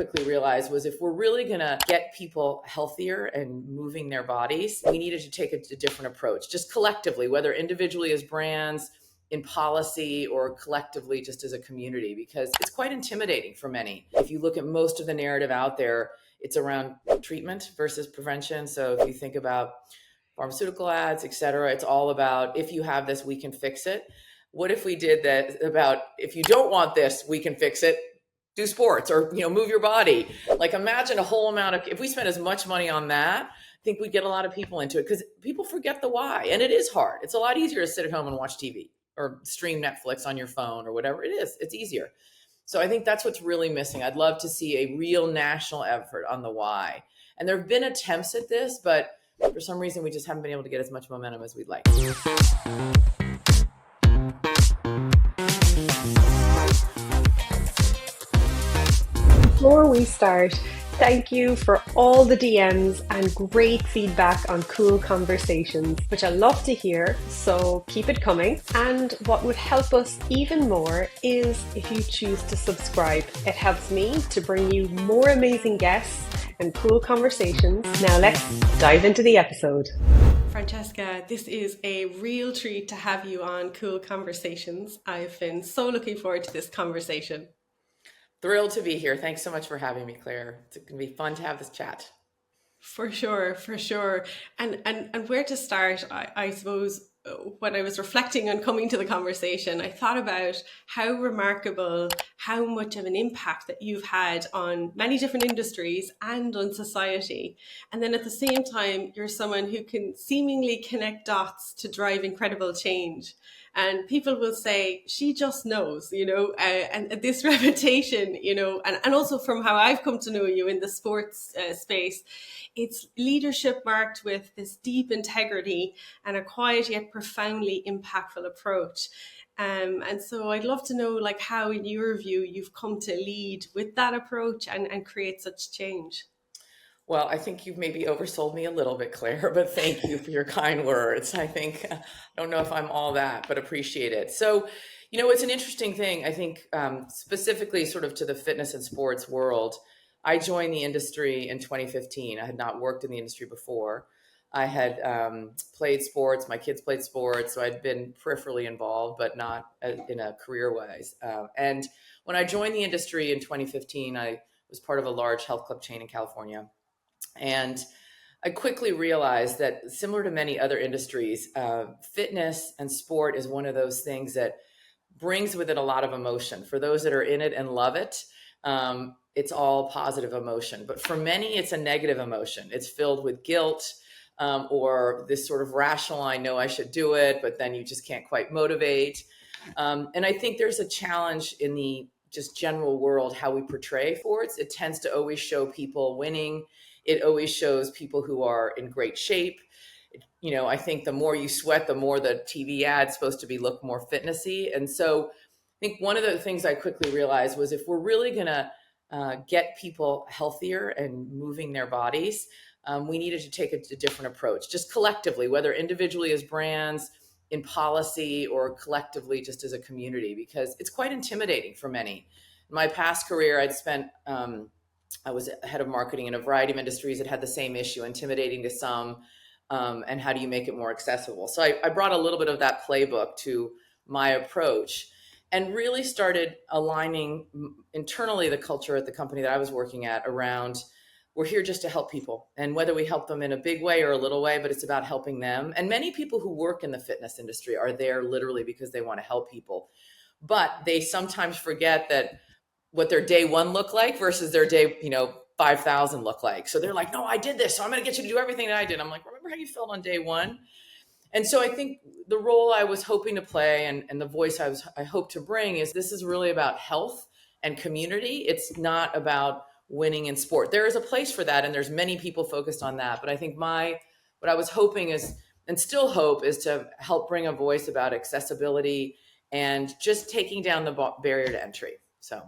quickly realized was if we're really going to get people healthier and moving their bodies, we needed to take a different approach, just collectively, whether individually as brands, in policy, or collectively just as a community, because it's quite intimidating for many. If you look at most of the narrative out there, it's around treatment versus prevention. So if you think about pharmaceutical ads, et cetera, it's all about, if you have this, we can fix it. What if we did that about, if you don't want this, we can fix it, do sports, or, move your body. Like, imagine a whole amount of, if we spent as much money on that, I think we'd get a lot of people into it, because people forget the why. And it is hard. It's a lot easier to sit at home and watch TV or stream Netflix on your phone or whatever it is. It's easier. So I think that's what's really missing. I'd love to see a real national effort on the why. And there have been attempts at this, but for some reason, we just haven't been able to get as much momentum as we'd like. Before we start, thank you for all the DMs and great feedback on Kuul Conversations, which I love to hear, so keep it coming. And what would help us even more is if you choose to subscribe. It helps me to bring you more amazing guests and cool conversations. Now let's dive into the episode. Francesca, this is a real treat to have you on Kuul Conversations. I've been so looking forward to this conversation. Thrilled to be here. Thanks so much for having me, Claire. It's going to be fun to have this chat. For sure. And where to start, I suppose, when I was reflecting on coming to the conversation, I thought about how remarkable, how much of an impact that you've had on many different industries and on society. And then at the same time, you're someone who can seemingly connect dots to drive incredible change. And people will say, she just knows, and this reputation, and also from how I've come to know you in the sports space, it's leadership marked with this deep integrity and a quiet yet profoundly impactful approach. And so I'd love to know, how, in your view, you've come to lead with that approach and create such change. Well, I think you've maybe oversold me a little bit, Claire, but thank you for your kind words. I don't know if I'm all that, but appreciate it. So, it's an interesting thing. I think specifically sort of to the fitness and sports world, I joined the industry in 2015. I had not worked in the industry before. I had played sports. My kids played sports, so I'd been peripherally involved, but not in a career-wise. And when I joined the industry in 2015, I was part of a large health club chain in California. And I quickly realized that, similar to many other industries, fitness and sport is one of those things that brings with it a lot of emotion. For those that are in it and love it, it's all positive emotion. But for many, it's a negative emotion. It's filled with guilt or this sort of rational, I know I should do it, but then you just can't quite motivate. And I think there's a challenge in the just general world, how we portray sports. It tends to always show people winning. It always shows people who are in great shape. I think the more you sweat, the more the TV ad's supposed to look more fitnessy. And so I think one of the things I quickly realized was if we're really going to get people healthier and moving their bodies, we needed to take a different approach, just collectively, whether individually as brands, in policy, or collectively just as a community, because it's quite intimidating for many. In my past career, I was head of marketing in a variety of industries that had the same issue, intimidating to some, and how do you make it more accessible? So I brought a little bit of that playbook to my approach and really started aligning internally the culture at the company that I was working at around, we're here just to help people. And whether we help them in a big way or a little way, but it's about helping them. And many people who work in the fitness industry are there literally because they want to help people. But they sometimes forget that what their day one looked like versus their day, 5,000 look like. So they're like, no, I did this, so I'm going to get you to do everything that I did. I'm like, remember how you felt on day one? And so I think the role I was hoping to play and the voice I hope to bring is, this is really about health and community. It's not about winning in sport. There is a place for that, and there's many people focused on that. But I think what I was hoping is, and still hope, is to help bring a voice about accessibility and just taking down the barrier to entry. So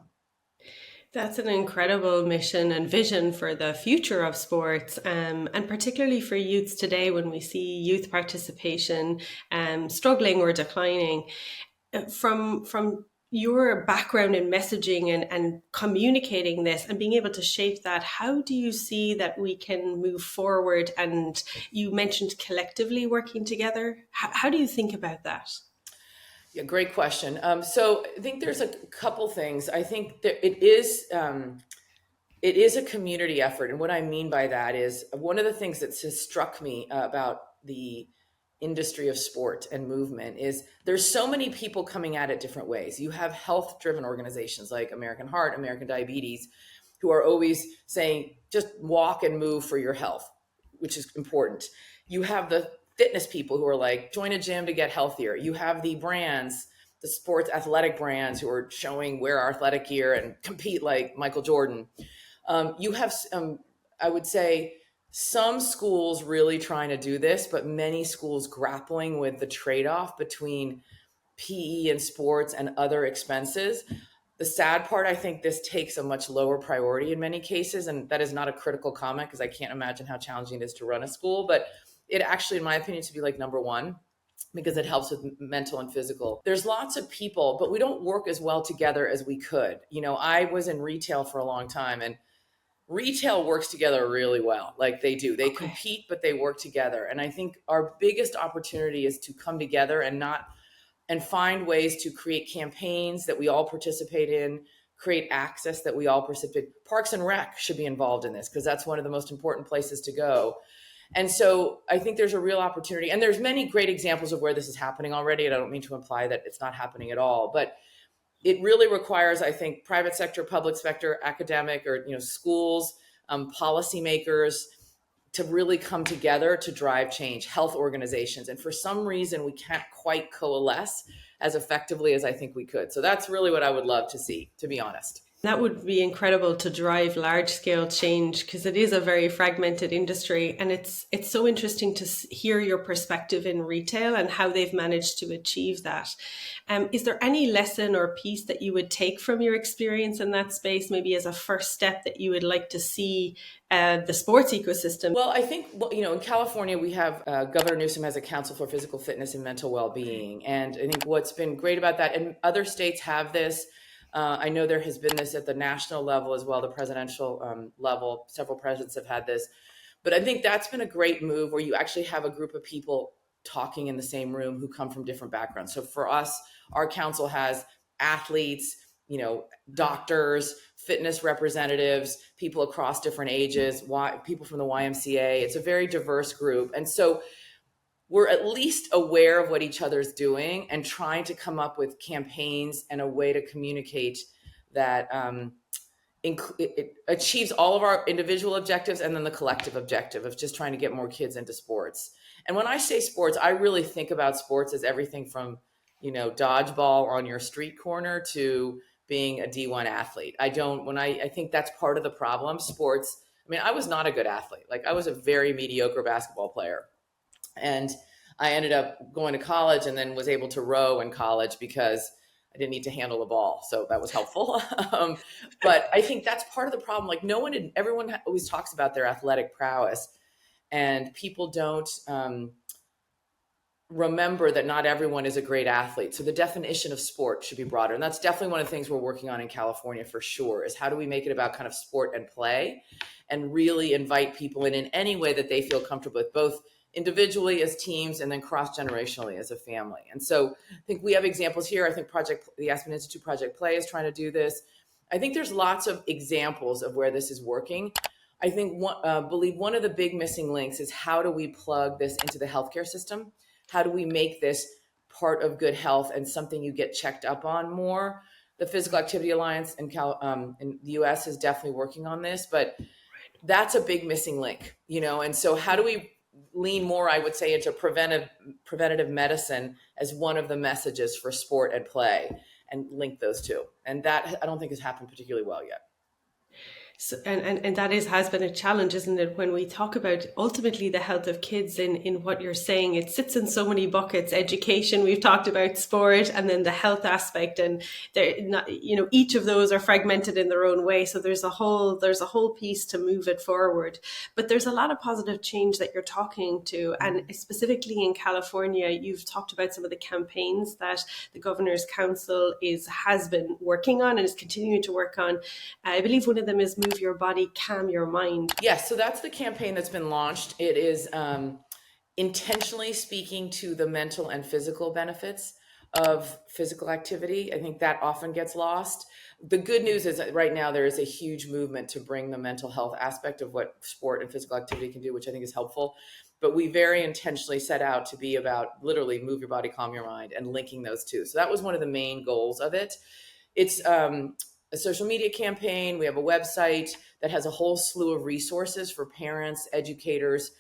that's an incredible mission and vision for the future of sports, and particularly for youths today, when we see youth participation struggling or declining. From your background in messaging and communicating this and being able to shape that, how do you see that we can move forward? And you mentioned collectively working together. How do you think about that? Yeah, great question. So I think there's a couple things. I think that it is a community effort, and what I mean by that is one of the things that has struck me about the industry of sport and movement is there's so many people coming at it different ways. You have health-driven organizations like American Heart, American Diabetes, who are always saying just walk and move for your health, which is important. You have the fitness people who are like join a gym to get healthier. You have the brands, the sports athletic brands who are showing wear our athletic gear and compete like Michael Jordan. You have, I would say, some schools really trying to do this, but many schools grappling with the trade-off between PE and sports and other expenses. The sad part, I think this takes a much lower priority in many cases, and that is not a critical comment because I can't imagine how challenging it is to run a school, but it actually, in my opinion, should be like number one because it helps with mental and physical. There's lots of people, but we don't work as well together as we could. I was in retail for a long time, and retail works together really well. Like they do. They compete, but they work together. And I think our biggest opportunity is to come together and find ways to create campaigns that we all participate in, create access that we all participate. Parks and Rec should be involved in this because that's one of the most important places to go. And so I think there's a real opportunity, and there's many great examples of where this is happening already. And I don't mean to imply that it's not happening at all, but it really requires, I think, private sector, public sector, academic, or schools, policymakers to really come together to drive change, health organizations. And for some reason, we can't quite coalesce as effectively as I think we could. So that's really what I would love to see, to be honest. That would be incredible to drive large scale change because it is a very fragmented industry, and it's so interesting to hear your perspective in retail and how they've managed to achieve that. Is there any lesson or piece that you would take from your experience in that space, maybe as a first step that you would like to see the sports ecosystem? Well, I think, in California, we have Governor Newsom has a Council for Physical Fitness and Mental Well-Being. And I think what's been great about that, and other states have this, I know there has been this at the national level as well, the presidential level. Several presidents have had this. But I think that's been a great move where you actually have a group of people talking in the same room who come from different backgrounds. So for us, our council has athletes, doctors, fitness representatives, people across different ages, people from the YMCA. It's a very diverse group. And so we're at least aware of what each other's doing and trying to come up with campaigns and a way to communicate that it achieves all of our individual objectives and then the collective objective of just trying to get more kids into sports. And when I say sports, I really think about sports as everything from, dodgeball on your street corner to being a D1 athlete. I think that's part of the problem. Sports, I was not a good athlete. Like I was a very mediocre basketball player. And I ended up going to college and then was able to row in college because I didn't need to handle the ball. So that was helpful. But I think that's part of the problem. Like everyone always talks about their athletic prowess, and people don't remember that not everyone is a great athlete. So the definition of sport should be broader. And that's definitely one of the things we're working on in California for sure, is how do we make it about kind of sport and play and really invite people in any way that they feel comfortable with, both individually as teams and then cross-generationally as a family. And so I think we have examples here. I think the Aspen Institute Project Play is trying to do this. I think there's lots of examples of where this is working. I think believe one of the big missing links is how do we plug this into the healthcare system? How do we make this part of good health and something you get checked up on more? The Physical Activity Alliance in the US is definitely working on this, but that's a big missing link, and so how do we lean more, I would say, into preventative medicine as one of the messages for sport and play and link those two. And that I don't think has happened particularly well yet. So, and that has been a challenge, isn't it? When we talk about ultimately the health of kids in what you're saying, it sits in so many buckets. Education, we've talked about sport, and then the health aspect, and they're not, each of those are fragmented in their own way. So there's a whole piece to move it forward. But there's a lot of positive change that you're talking to, and specifically in California, you've talked about some of the campaigns that the Governor's Council has been working on and is continuing to work on. I believe one of them is Move Your Body, Calm Your Mind. Yes, so that's the campaign that's been launched. It is intentionally speaking to the mental and physical benefits of physical activity. I think that often gets lost. The good news is that right now there is a huge movement to bring the mental health aspect of what sport and physical activity can do, which I think is helpful. But we very intentionally set out to be about literally move your body, calm your mind, and linking those two. So that was one of the main goals of it. It's a social media campaign. We have a website that has a whole slew of resources for parents, educators,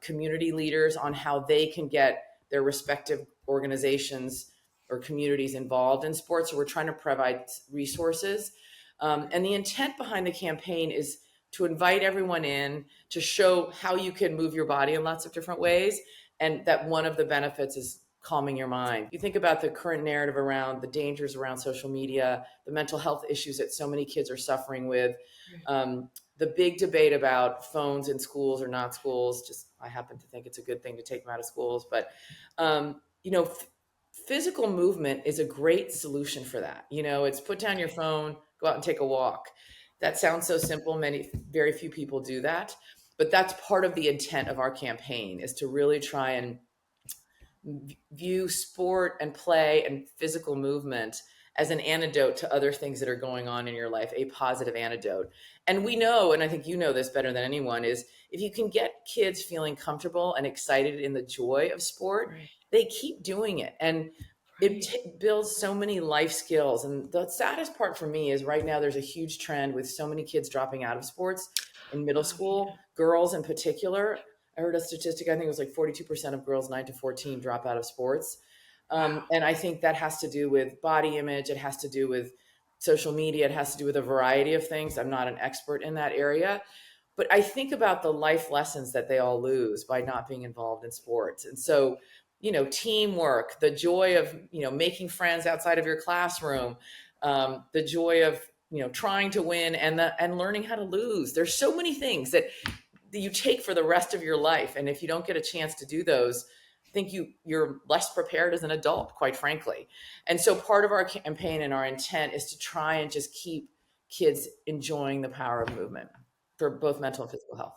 community leaders on how they can get their respective organizations or communities involved in sports. So we're trying to provide resources. And the intent behind the campaign is to invite everyone in to show how you can move your body in lots of different ways. And that one of the benefits is calming your mind. You think about the current narrative around the dangers around social media, the mental health issues that so many kids are suffering with, the big debate about phones in schools or not schools. Just, I happen to think it's a good thing to take them out of schools, but physical movement is a great solution for that. It's put down your phone, go out and take a walk. That sounds so simple. Very few people do that, but that's part of the intent of our campaign, is to really try and view sport and play and physical movement as an antidote to other things that are going on in your life, a positive antidote. And we know, and I think you know this better than anyone, is if you can get kids feeling comfortable and excited in the joy of sport, Right. they keep doing it. And it builds so many life skills. And the saddest part for me is right now there's a huge trend with so many kids dropping out of sports in middle school, girls in particular. I heard a statistic, I think it was like 42% of girls 9 to 14 drop out of sports. And I think that has to do with body image. It has to do with social media. It has to do with a variety of things. I'm not an expert in that area, but I think about the life lessons that they all lose by not being involved in sports. And so, teamwork, the joy of, making friends outside of your classroom, the joy of, trying to win and learning how to lose. There's so many things that you take for the rest of your life. And if you don't get a chance to do those, I think you're less prepared as an adult, quite frankly. And so part of our campaign and our intent is to try and just keep kids enjoying the power of movement for both mental and physical health.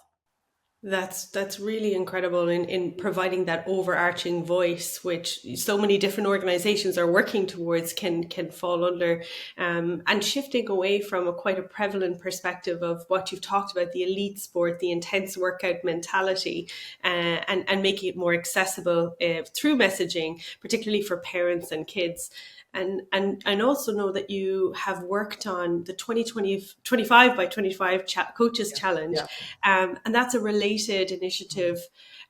That's really incredible in providing that overarching voice, which so many different organizations are working towards, can fall under, and shifting away from quite a prevalent perspective of what you've talked about, the elite sport, the intense workout mentality, and making it more accessible through messaging, particularly for parents and kids. And also know that you have worked on the 25 by 25 coaches challenge. And that's a related initiative.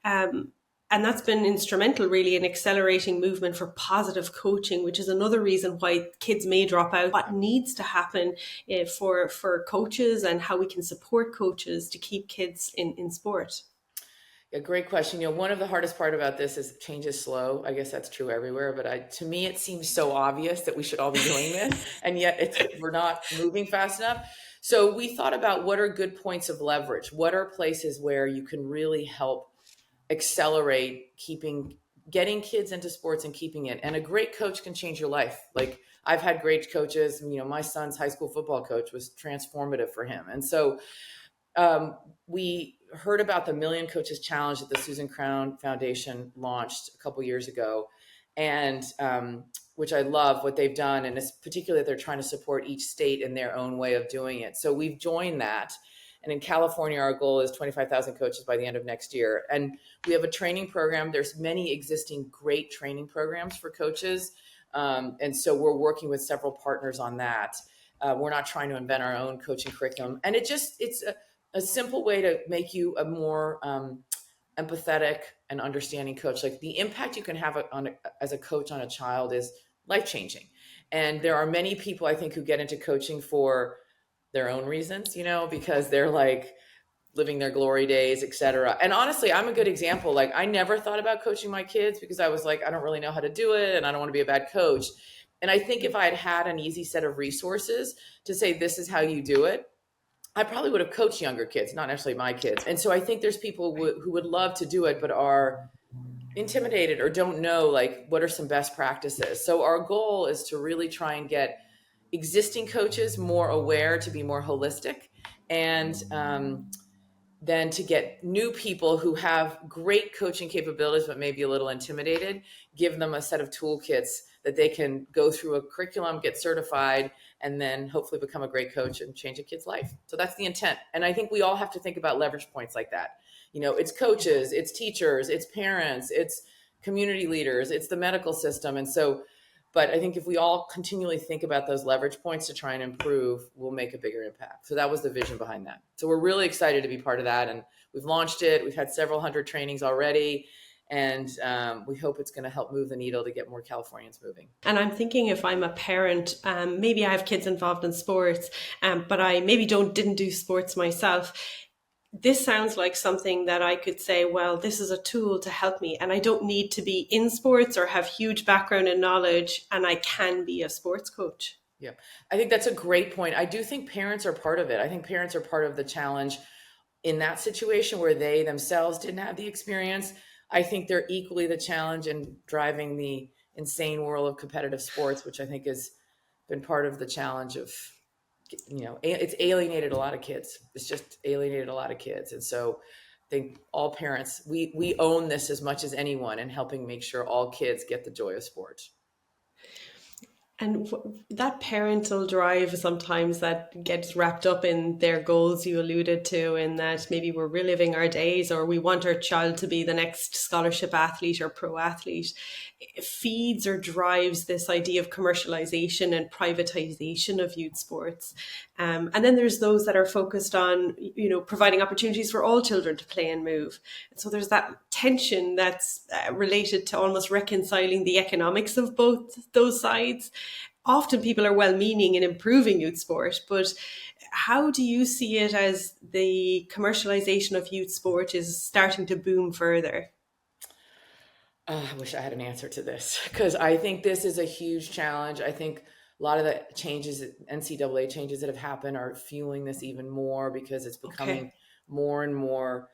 And that's been instrumental really in accelerating movement for positive coaching, which is another reason why kids may drop out. What needs to happen for coaches, and how we can support coaches to keep kids in sport? Yeah, great question. One of the hardest part about this is change is slow. I guess that's true everywhere, but to me, it seems so obvious that we should all be doing this, and yet we're not moving fast enough. So we thought about what are good points of leverage? What are places where you can really help accelerate getting kids into sports and keeping it? And a great coach can change your life. Like, I've had great coaches. My son's high school football coach was transformative for him. And so we heard about the Million Coaches Challenge that the Susan Crown Foundation launched a couple years ago, and which I love what they've done. And it's particularly that they're trying to support each state in their own way of doing it. So we've joined that. And in California, our goal is 25,000 coaches by the end of next year. And we have a training program. There's many existing great training programs for coaches. And so we're working with several partners on that. We're not trying to invent our own coaching curriculum. And it's a simple way to make you a more empathetic and understanding coach. Like, the impact you can have as a coach on a child is life-changing. And there are many people, I think, who get into coaching for their own reasons, because they're like living their glory days, etc. And honestly, I'm a good example. Like, I never thought about coaching my kids because I was like, I don't really know how to do it and I don't want to be a bad coach. And I think if I had had an easy set of resources to say, this is how you do it, I probably would have coached younger kids, not necessarily my kids. And so I think there's people who would love to do it, but are intimidated or don't know, like, what are some best practices. So our goal is to really try and get existing coaches more aware, to be more holistic, and then to get new people who have great coaching capabilities but maybe a little intimidated, give them a set of toolkits that they can go through a curriculum, get certified, and then hopefully become a great coach and change a kid's life. So that's the intent. And I think we all have to think about leverage points like that. It's coaches, it's teachers, it's parents, it's community leaders, it's the medical system. And so, but I think if we all continually think about those leverage points to try and improve, we'll make a bigger impact. So that was the vision behind that. So we're really excited to be part of that. And we've launched it. We've had several hundred trainings already. And we hope it's going to help move the needle to get more Californians moving. And I'm thinking, if I'm a parent, maybe I have kids involved in sports, but I maybe didn't do sports myself. This sounds like something that I could say, well, this is a tool to help me, and I don't need to be in sports or have huge background and knowledge, and I can be a sports coach. Yeah, I think that's a great point. I do think parents are part of it. I think parents are part of the challenge in that situation where they themselves didn't have the experience. I think they're equally the challenge in driving the insane world of competitive sports, which I think has been part of the challenge of, it's alienated a lot of kids. It's just alienated a lot of kids. And so I think all parents, we own this as much as anyone in helping make sure all kids get the joy of sports. And that parental drive sometimes that gets wrapped up in their goals you alluded to, in that maybe we're reliving our days or we want our child to be the next scholarship athlete or pro athlete, it feeds or drives this idea of commercialization and privatization of youth sports. And then there's those that are focused on, providing opportunities for all children to play and move. And so there's that tension that's related to almost reconciling the economics of both those sides. Often people are well-meaning in improving youth sport, but how do you see it as the commercialization of youth sport is starting to boom further? I wish I had an answer to this, because I think this is a huge challenge. I think a lot of the changes, NCAA changes that have happened, are fueling this even more because it's becoming more and more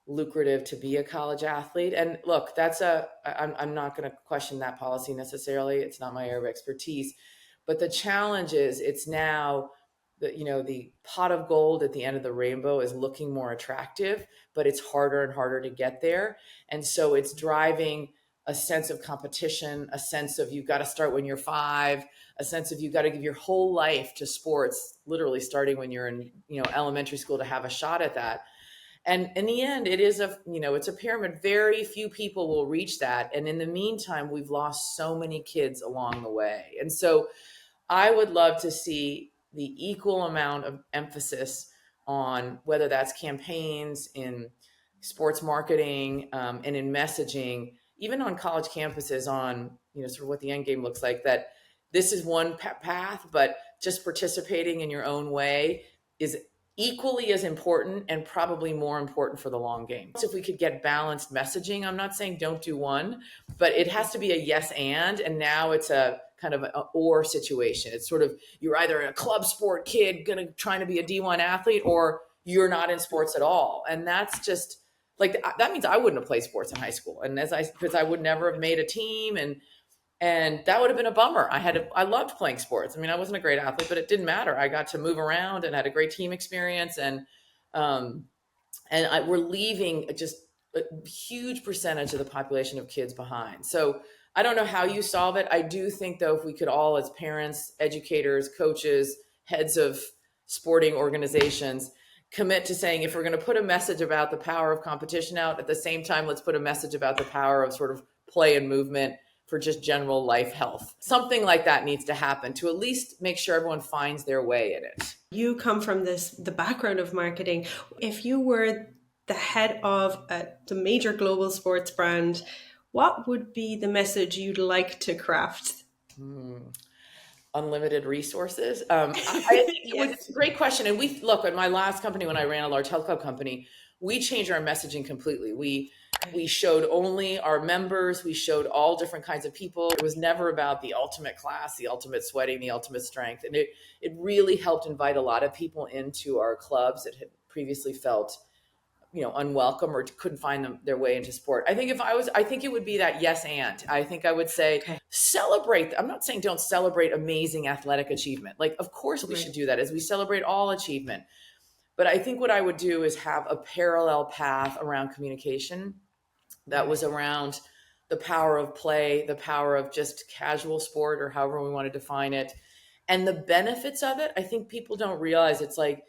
lucrative to be a college athlete. And look, I'm not going to question that policy necessarily. It's not my area of expertise, but the challenge is it's now the pot of gold at the end of the rainbow is looking more attractive, but it's harder and harder to get there. And so it's driving a sense of competition, a sense of you've got to start when you're 5, a sense of you've got to give your whole life to sports, literally starting when you're in elementary school to have a shot at that. And in the end, it is it's a pyramid. Very few people will reach that. And in the meantime, we've lost so many kids along the way. And so I would love to see the equal amount of emphasis on whether that's campaigns in sports marketing and in messaging, even on college campuses, on sort of what the end game looks like, that this is one path, but just participating in your own way is equally as important and probably more important for the long game. So if we could get balanced messaging, I'm not saying don't do one, but it has to be a yes and now it's a kind of an or situation. It's sort of, you're either a club sport kid trying to be a D1 athlete, or you're not in sports at all. And that's just like, that means I wouldn't have played sports in high school. And because I would never have made a team, and that would have been a bummer. I loved playing sports. I mean, I wasn't a great athlete, but it didn't matter. I got to move around and had a great team experience. And we're leaving just a huge percentage of the population of kids behind. So I don't know how you solve it. I do think, though, if we could all, as parents, educators, coaches, heads of sporting organizations, commit to saying, if we're going to put a message about the power of competition out, at the same time, let's put a message about the power of sort of play and movement for just general life health. Something like that needs to happen to at least make sure everyone finds their way in it. You come from the background of marketing. If you were the head of the major global sports brand, what would be the message you'd like to craft? unlimited resources. I think it's a great question. And we look at my last company, when I ran a large health club company, we changed our messaging completely. We showed only our members. We showed all different kinds of people. It was never about the ultimate class, the ultimate sweating, the ultimate strength. And it really helped invite a lot of people into our clubs that had previously felt, unwelcome or couldn't find their way into sport. I think it would be that yes and. I think I would say celebrate. I'm not saying don't celebrate amazing athletic achievement. Like, of course we should do that as we celebrate all achievement. But I think what I would do is have a parallel path around communication that was around the power of play, the power of just casual sport, or however we want to define it, and the benefits of it. I think people don't realize it's like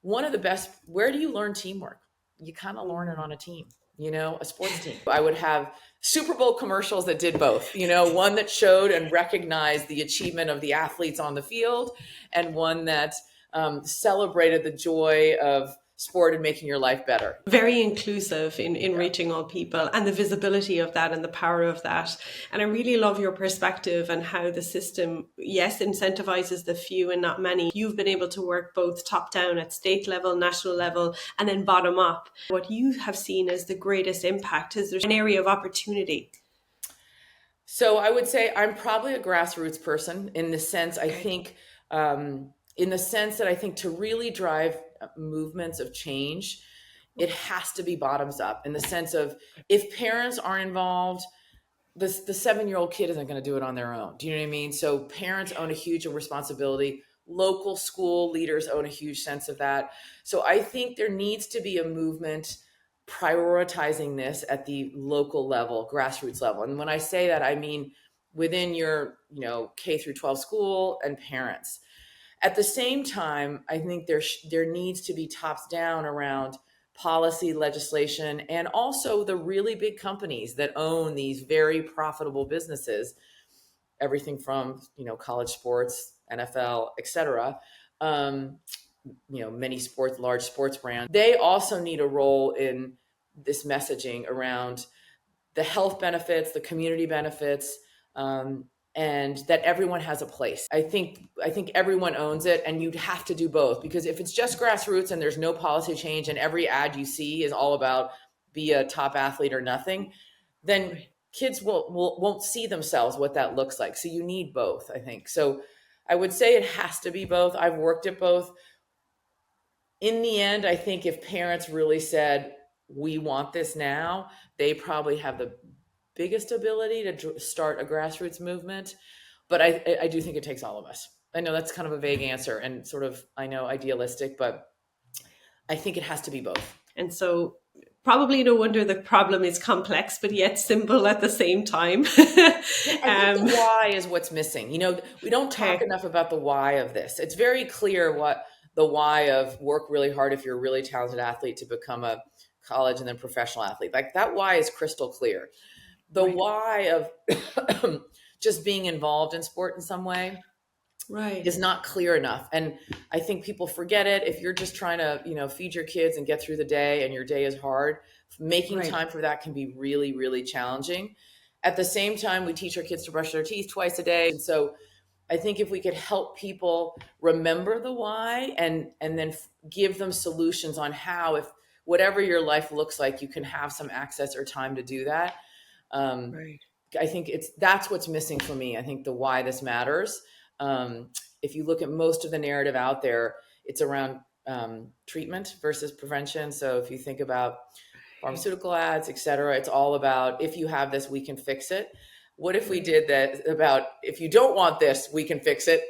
one of the best. Where do you learn teamwork? You kind of learn it on a team, a sports team. I would have Super Bowl commercials that did both, one that showed and recognized the achievement of the athletes on the field, and one that celebrated the joy of sport and making your life better. Very inclusive in reaching all people, and the visibility of that and the power of that. And I really love your perspective and how the system, yes, incentivizes the few and not many. You've been able to work both top down at state level, national level, and then bottom up. What you have seen as the greatest impact, is there an area of opportunity? So I would say I'm probably a grassroots person in the sense, I think to really drive movements of change, it has to be bottoms up, in the sense of, if parents aren't involved, the 7-year-old kid isn't going to do it on their own. Do you know what I mean? So parents own a huge responsibility. Local school leaders own a huge sense of that. So I think there needs to be a movement prioritizing this at the local level, grassroots level. And when I say that, I mean within your, K through 12 school and parents. At the same time, I think there needs to be tops down around policy, legislation, and also the really big companies that own these very profitable businesses, everything from, college sports, NFL, et cetera, many large sports brands. They also need a role in this messaging around the health benefits, the community benefits, and that everyone has a place. I think everyone owns it, and you'd have to do both, because if it's just grassroots and there's no policy change and every ad you see is all about be a top athlete or nothing, then kids won't see themselves what that looks like. So you need both, I think. So I would say it has to be both. I've worked at both. In the end, I think if parents really said, we want this now, they probably have the biggest ability to start a grassroots movement. But I do think it takes all of us. I know that's kind of a vague answer and sort of, I know, idealistic, but I think it has to be both. And so probably no wonder the problem is complex, but yet simple at the same time. I think the why is what's missing. We don't talk enough about the why of this. It's very clear what the why of work really hard if you're a really talented athlete to become a college and then professional athlete. Like, that why is crystal clear. The why of just being involved in sport in some way is not clear enough. And I think people forget it. If you're just trying to, feed your kids and get through the day, and your day is hard, making time for that can be really, really challenging. At the same time, we teach our kids to brush their teeth twice a day. And so I think if we could help people remember the why, and then give them solutions on how, if whatever your life looks like, you can have some access or time to do that. I think that's what's missing for me. I think the why this matters. If you look at most of the narrative out there, it's around treatment versus prevention. So if you think about pharmaceutical ads, et cetera, it's all about, if you have this, we can fix it. What if we did that about, if you don't want this, we can fix it,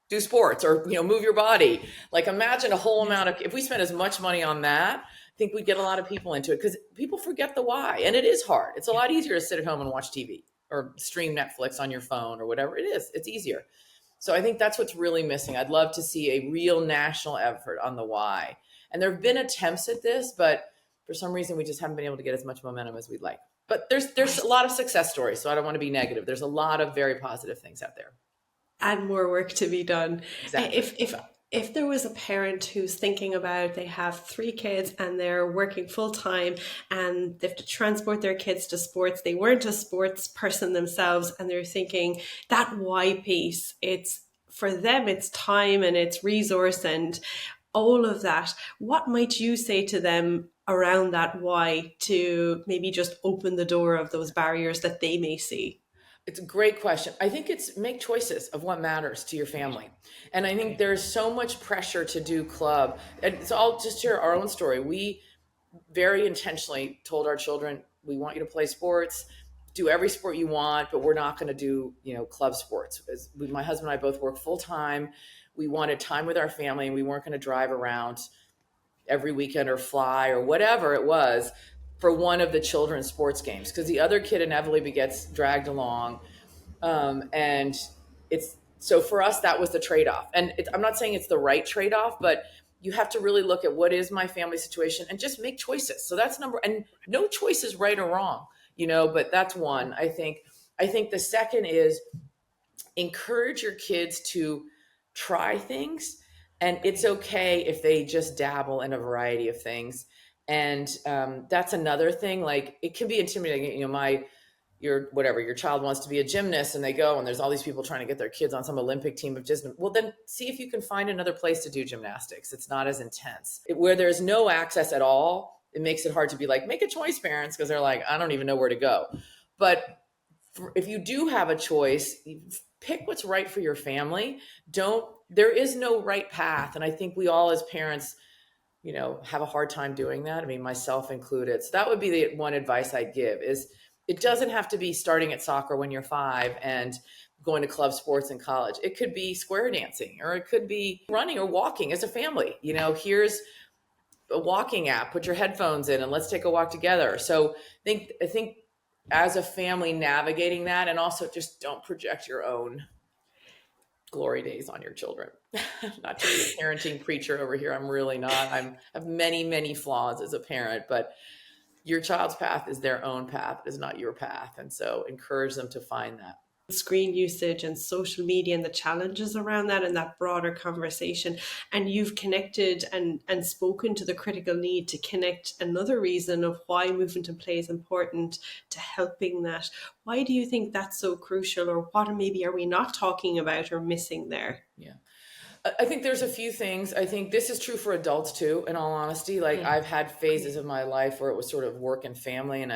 do sports, or, move your body. Like, imagine a whole amount of, if we spent as much money on that, I think we'd get a lot of people into it, because people forget the why, and it is hard. It's a lot easier to sit at home and watch TV or stream Netflix on your phone or whatever it is. It's easier. So I think that's what's really missing. I'd love to see a real national effort on the why. And there have been attempts at this, but for some reason we just haven't been able to get as much momentum as we'd like. But there's a lot of success stories, so I don't want to be negative. There's a lot of very positive things out there. And more work to be done. Exactly. If there was a parent who's thinking about, they have 3 kids and they're working full time and they have to transport their kids to sports, they weren't a sports person themselves, and they're thinking that why piece, it's for them it's time and it's resource and all of that. What might you say to them around that why to maybe just open the door of those barriers that they may see? It's a great question. I think it's make choices of what matters to your family. And I think Okay. there's so much pressure to do club. And so I'll just share our own story. We very intentionally told our children, we want you to play sports, do every sport you want, but we're not going to do, club sports. My husband and I both work full time. We wanted time with our family, and we weren't going to drive around every weekend or fly or whatever it was for one of the children's sports games, because the other kid inevitably gets dragged along. And it's so for us, that was the trade-off. And I'm not saying it's the right trade-off, but you have to really look at what is my family situation and just make choices. So that's and no choice is right or wrong, but that's one. I think the second is encourage your kids to try things, and it's okay if they just dabble in a variety of things. And that's another thing. Like, it can be intimidating. Your child wants to be a gymnast, and they go and there's all these people trying to get their kids on some Olympic team of gymnastics. Well, then see if you can find another place to do gymnastics. It's not as intense. Where there's no access at all, it makes it hard to be like, make a choice, parents, because they're like, I don't even know where to go. But if you do have a choice, pick what's right for your family. There is no right path. And I think we all as parents, have a hard time doing that. I mean, myself included. So that would be the one advice I'd give is it doesn't have to be starting at soccer when you're 5 and going to club sports in college. It could be square dancing, or it could be running or walking as a family. Here's a walking app, put your headphones in and let's take a walk together. So I think as a family navigating that, and also just don't project your own glory days on your children. Not to be a parenting preacher over here. I'm really not. I have many, many flaws as a parent, but your child's path is their own path. It is not your path. And so encourage them to find that. Screen usage and social media and the challenges around that and that broader conversation. And you've connected and spoken to the critical need to connect another reason of why movement and play is important to helping that. Why do you think that's so crucial, or what maybe are we not talking about or missing there? Yeah. I think there's a few things. I think this is true for adults too, in all honesty. Like, I've had phases of my life where it was sort of work and family, and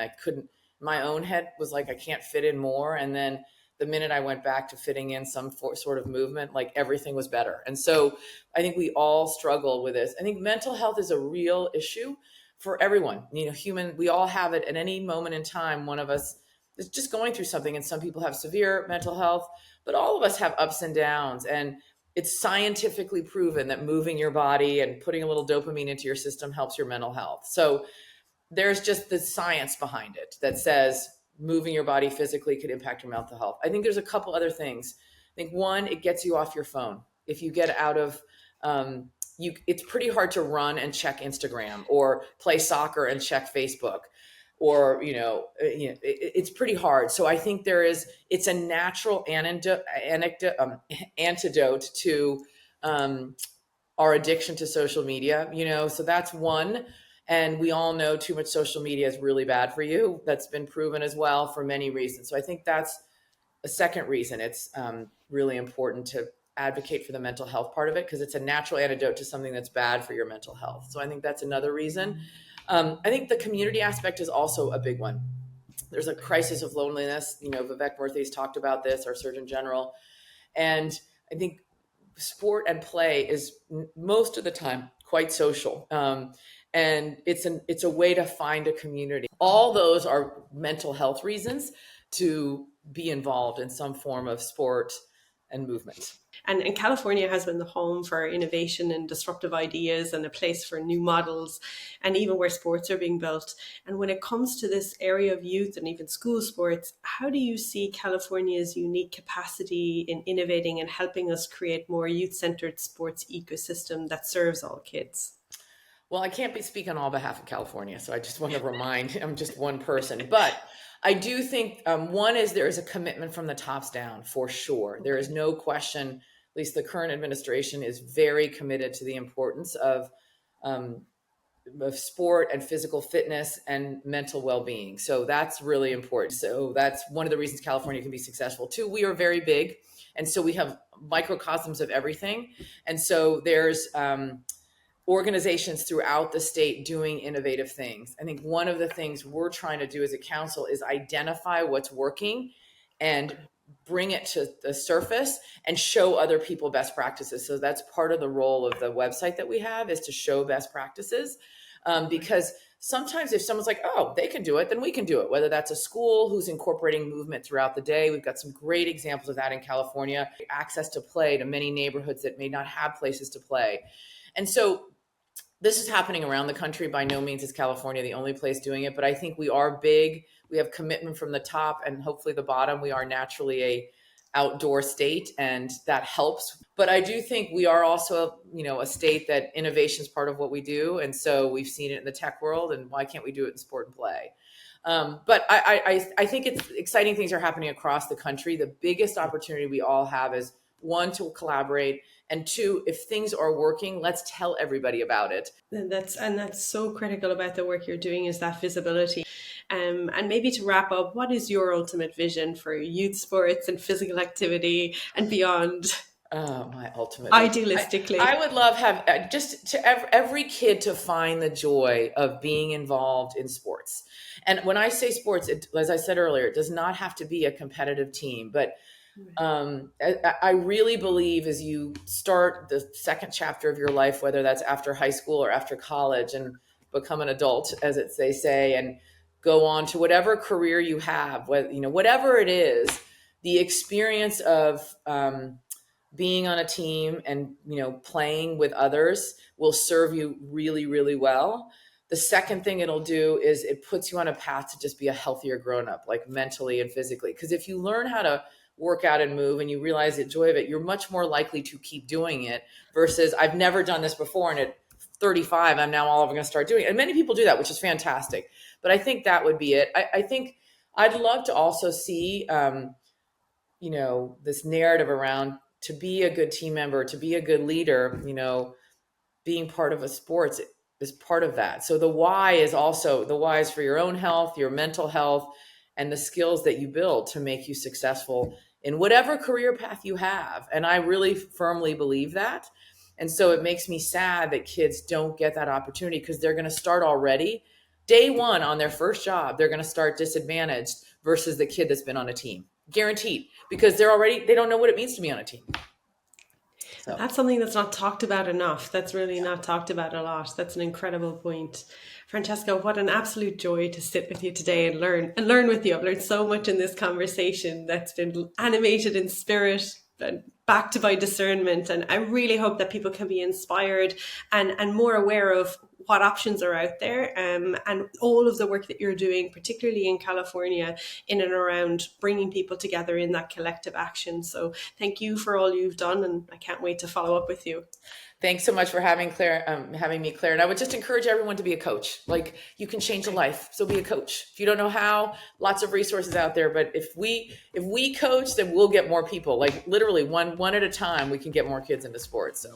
my own head was like, I can't fit in more. And then the minute I went back to fitting in some sort of movement, like, everything was better. And so I think we all struggle with this. I think mental health is a real issue for everyone. We all have it at any moment in time. One of us is just going through something, and some people have severe mental health, but all of us have ups and downs. And it's scientifically proven that moving your body and putting a little dopamine into your system helps your mental health. So there's just the science behind it that says moving your body physically could impact your mental health. I think there's a couple other things. I think one, it gets you off your phone. If you get out of, it's pretty hard to run and check Instagram, or play soccer and check Facebook, or, it's pretty hard. So I think it's a natural antidote to our addiction to social media, so that's one. And we all know too much social media is really bad for you. That's been proven as well for many reasons. So I think that's a second reason it's really important to advocate for the mental health part of it, because it's a natural antidote to something that's bad for your mental health. So I think that's another reason. I think the community aspect is also a big one. There's a crisis of loneliness. Vivek Murthy's talked about this, our Surgeon General. And I think sport and play is most of the time quite social. And it's a way to find a community. All those are mental health reasons to be involved in some form of sport and movement. And California has been the home for innovation and disruptive ideas, and a place for new models, and even where sports are being built. And when it comes to this area of youth and even school sports, how do you see California's unique capacity in innovating and helping us create more youth-centered sports ecosystem that serves all kids? Well, I can't speak on all behalf of California, so I just want to remind I'm just one person. But I do think one is there is a commitment from the tops down, for sure. There is no question, at least the current administration is very committed to the importance of sport and physical fitness and mental well-being. So that's really important. So that's one of the reasons California can be successful too. We are very big And so we have microcosms of everything. And so there's organizations throughout the state doing innovative things. I think one of the things we're trying to do as a council is identify what's working and bring it to the surface and show other people best practices. So that's part of the role of the website that we have, is to show best practices. Because sometimes if someone's like, oh, they can do it, then we can do it. Whether that's a school who's incorporating movement throughout the day. We've got some great examples of that in California. Access to play to many neighborhoods that may not have places to play. And so this is happening around the country. By no means is California the only place doing it, but I think we are big. We have commitment from the top and hopefully the bottom. We are naturally a outdoor state, and that helps. But I do think we are also, a state that innovation is part of what we do. And so we've seen it in the tech world, and why can't we do it in sport and play? But I think it's exciting things are happening across the country. The biggest opportunity we all have is, one, to collaborate, and two, if things are working, let's tell everybody about it. And that's so critical about the work you're doing, is that visibility. And maybe to wrap up, what is your ultimate vision for youth sports and physical activity and beyond? Oh, my ultimate. Idealistically, I would love have just to every kid to find the joy of being involved in sports. And when I say sports, as I said earlier, it does not have to be a competitive team, but I really believe as you start the second chapter of your life, whether that's after high school or after college, and become an adult, as they say, and go on to whatever career you have, whatever it is, the experience of being on a team and playing with others will serve you really, really well. The second thing it'll do is it puts you on a path to just be a healthier grown-up, like mentally and physically. Because if you learn how to work out and move and you realize the joy of it, you're much more likely to keep doing it versus I've never done this before, and at 35 I'm now all over going to start doing it. And many people do that, which is fantastic. But I think that would be it. I think I'd love to also see this narrative around, to be a good team member, to be a good leader, being part of a sports is part of that. So the why is for your own health, your mental health, and the skills that you build to make you successful in whatever career path you have. And I really firmly believe that. And so it makes me sad that kids don't get that opportunity, because they're going to start already day one on their first job. They're going to start disadvantaged versus the kid that's been on a team, guaranteed, because they don't know what it means to be on a team. So that's something that's not talked about enough. That's really not talked about a lot. That's an incredible point. Francesca, what an absolute joy to sit with you today and learn with you. I've learned so much in this conversation that's been animated in spirit and backed by discernment. And I really hope that people can be inspired and more aware of what options are out there, and all of the work that you're doing, particularly in California, in and around bringing people together in that collective action. So thank you for all you've done, and I can't wait to follow up with you. Thanks so much for having me, Claire. And I would just encourage everyone to be a coach. Like, you can change a life, so be a coach. If you don't know how, lots of resources out there. But if we coach, then we'll get more people. Like, literally one at a time, we can get more kids into sports. So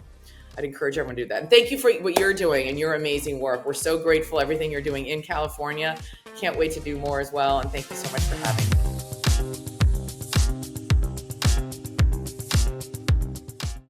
I'd encourage everyone to do that. And thank you for what you're doing and your amazing work. We're so grateful everything you're doing in California. Can't wait to do more as well. And thank you so much for having me.